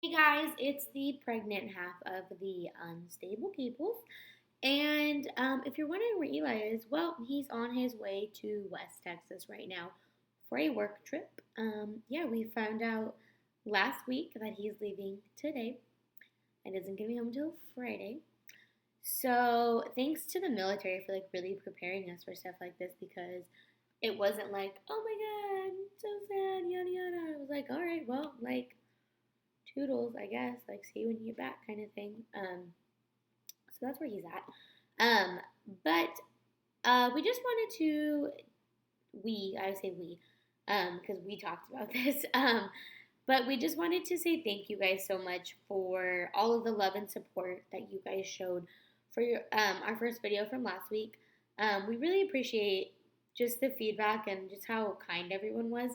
Hey guys, it's the pregnant half of the Unstable Peoples. And if you're wondering where Eli is, well, he's on his way to West Texas right now for a work trip. Yeah, we found out last week that he's leaving today and isn't going to be home till Friday. So thanks to the military for like really preparing us for stuff like this because it wasn't like, oh my God, so sad, yada yada. It was like, all right, well, like toodles, I guess, like see you when you get back kind of thing. So that's where he's at. But we just wanted to, I say we, because we talked about this. But we just wanted to say thank you guys so much for all of the love and support that you guys showed for your our first video from last week. We really appreciate just the feedback and just how kind everyone was.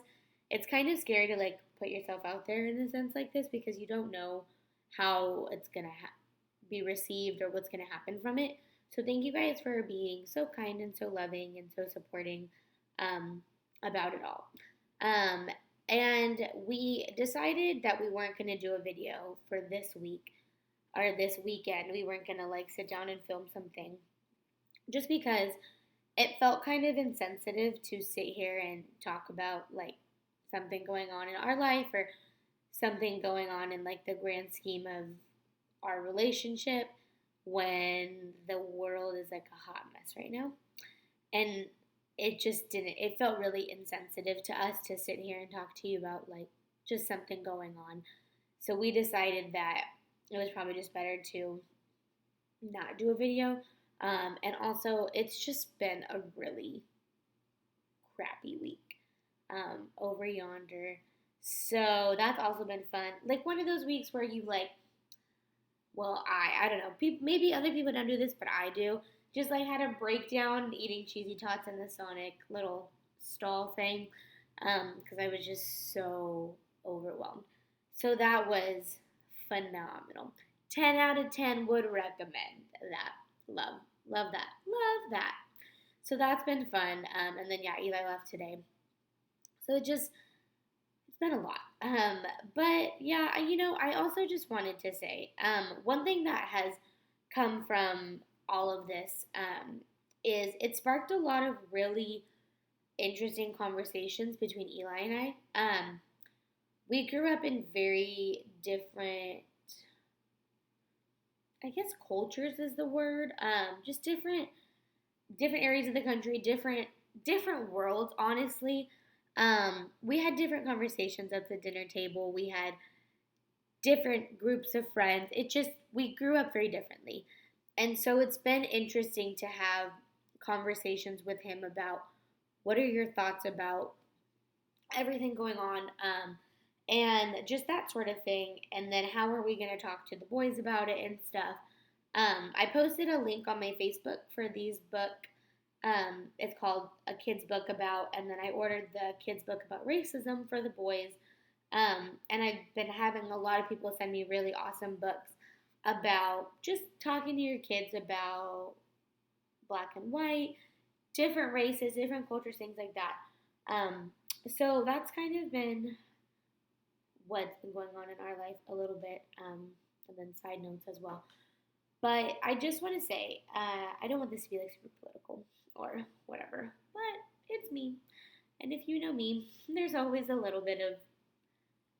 It's kind of scary to like put yourself out there in a sense like this because you don't know how it's gonna be received or what's gonna happen from it. So thank you guys for being so kind and so loving and so supporting um, about it all. Um, and we decided that we weren't going to do a video for this week or this weekend. We weren't going to like sit down and film something just because it felt kind of insensitive to sit here and talk about like something going on in our life or something going on in like the grand scheme of our relationship when the world is like a hot mess right now. And it just didn't, it felt really insensitive to us to sit here and talk to you about like just something going on. So we decided that it was probably just better to not do a video. And also, it's just been a really crappy week over yonder. So that's also been fun. Like one of those weeks where you like, well, I don't know. People, maybe other people don't do this, but I do. Just like had a breakdown eating cheesy tots in the Sonic little stall thing because I was just so overwhelmed. So that was phenomenal. 10 out of 10 would recommend that. Love, love that. So that's been fun. And then, yeah, Eli left today. So it's been a lot. But yeah, I also just wanted to say one thing that has come from all of this is it sparked a lot of really interesting conversations between Eli and I. We grew up in very different, I guess, cultures is the word. Just different areas of the country, different worlds. Honestly, we had different conversations at the dinner table. We had different groups of friends. It just, we grew up very differently. And so it's been interesting to have conversations with him about what are your thoughts about everything going on and just that sort of thing. And then how are we going to talk to the boys about it and stuff. I posted a link on my Facebook for these book. It's called A Kid's Book About, and then I ordered the kids' book about racism for the boys. And I've been having a lot of people send me really awesome books about just talking to your kids about black and white, different races, different cultures, things like that. So that's kind of been what's been going on in our life a little bit, and then side notes as well. But I just want to say, I don't want this to be like super political or whatever, but it's me. And if you know me, there's always a little bit of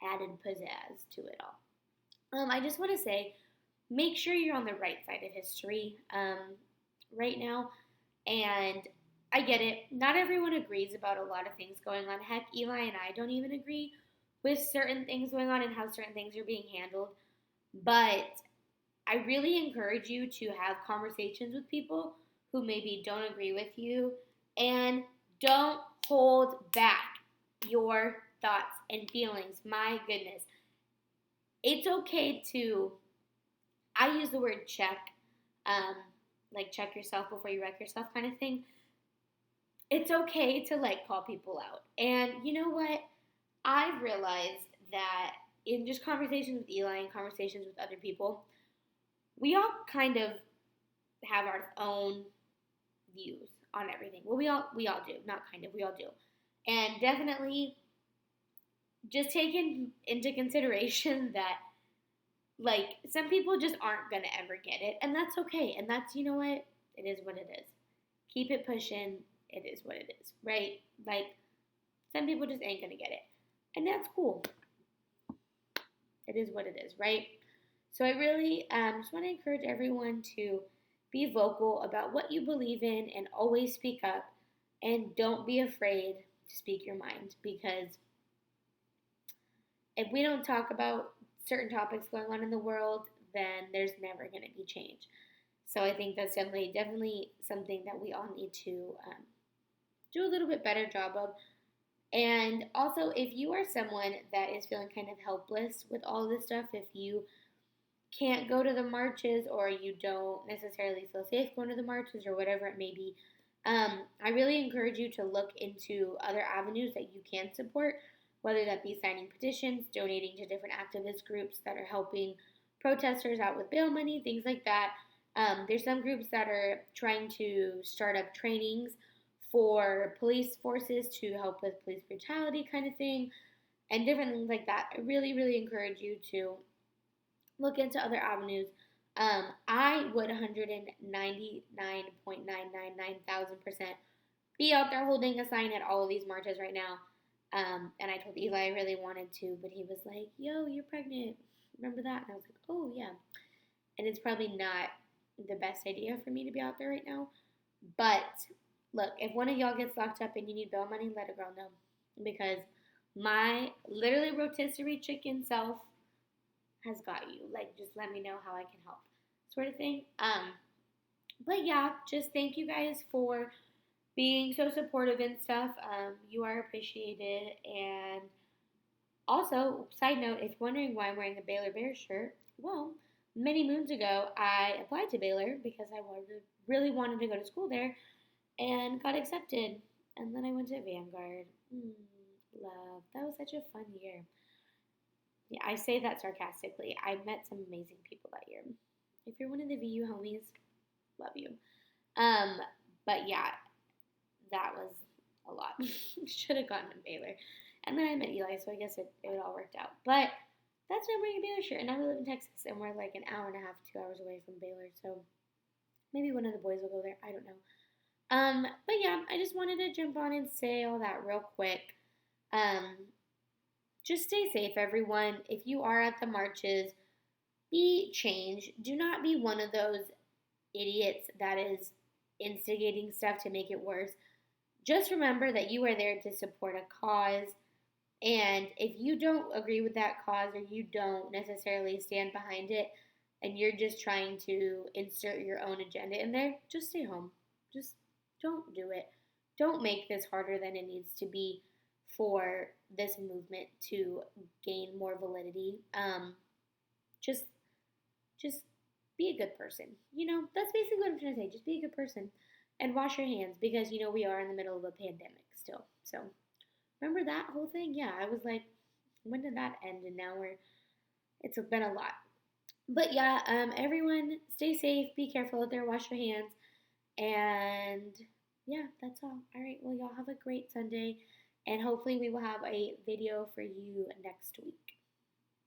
added pizzazz to it all. I just want to say, make sure you're on the right side of history right now. And I get it. Not everyone agrees about a lot of things going on. Heck, Eli and I don't even agree with certain things going on and how certain things are being handled. But I really encourage you to have conversations with people who maybe don't agree with you and don't hold back your thoughts and feelings. My goodness. It's okay to, I use the word check, um, like check yourself before you wreck yourself kind of thing. It's okay to like call people out. And you know what? I've realized that in just conversations with Eli and conversations with other people, we all kind of have our own views on everything. Well, we all do, not kind of, we all do. And definitely just take into consideration that Like, some people just aren't going to ever get it, and that's okay. And that's, you know what? It is what it is. Keep it pushing. It is what it is, right? Like, some people just ain't going to get it. And that's cool. It is what it is, right? So I really just want to encourage everyone to be vocal about what you believe in and always speak up and don't be afraid to speak your mind, because if we don't talk about certain topics going on in the world, then there's never going to be change. So I think that's definitely something that we all need to do a little bit better job of. And also, if you are someone that is feeling kind of helpless with all this stuff, if you can't go to the marches or you don't necessarily feel safe going to the marches or whatever it may be, I really encourage you to look into other avenues that you can support, whether that be signing petitions, donating to different activist groups that are helping protesters out with bail money, things like that. There's some groups that are trying to start up trainings for police forces to help with police brutality kind of thing, and different things like that. I really, really encourage you to look into other avenues. I would 199.999,000% be out there holding a sign at all of these marches right now. And I told Eli I really wanted to, but he was like, "Yo, you're pregnant. Remember that?" And I was like, "Oh, yeah." And it's probably not the best idea for me to be out there right now. But look, if one of y'all gets locked up and you need bail money, let a girl know. Because my literally rotisserie chicken self has got you. Like, just let me know how I can help, sort of thing. But yeah, just thank you guys for being so supportive and stuff. You are appreciated. And also, side note, if you're wondering why I'm wearing a Baylor Bears shirt, well, many moons ago, I applied to Baylor because I really wanted to go to school there and got accepted. And then I went to Vanguard. Love. That was such a fun year. Yeah, I say that sarcastically. I met some amazing people that year. If you're one of the VU homies, love you. Um, but yeah, that was a lot. Should have gone to Baylor. And then I met Eli, so I guess it all worked out. But that's why I'm wearing a Baylor shirt. And now we live in Texas, and we're like an hour and a half, 2 hours away from Baylor. So maybe one of the boys will go there. I don't know. But yeah, I just wanted to jump on and say all that real quick. Um, just stay safe, everyone. If you are at the marches, be change. Do not be one of those idiots that is instigating stuff to make it worse. Just remember that you are there to support a cause. And if you don't agree with that cause or you don't necessarily stand behind it and you're just trying to insert your own agenda in there, just stay home. Just don't do it. Don't make this harder than it needs to be for this movement to gain more validity. Just just be a good person. That's basically what I'm trying to say. Just be a good person and wash your hands, because we are in the middle of a pandemic still. So remember that whole thing? Yeah, I was like, when did that end? And now it's been a lot. But yeah, everyone stay safe, be careful out there, wash your hands, and yeah, that's all. All right, well, y'all have a great Sunday, and hopefully we will have a video for you next week.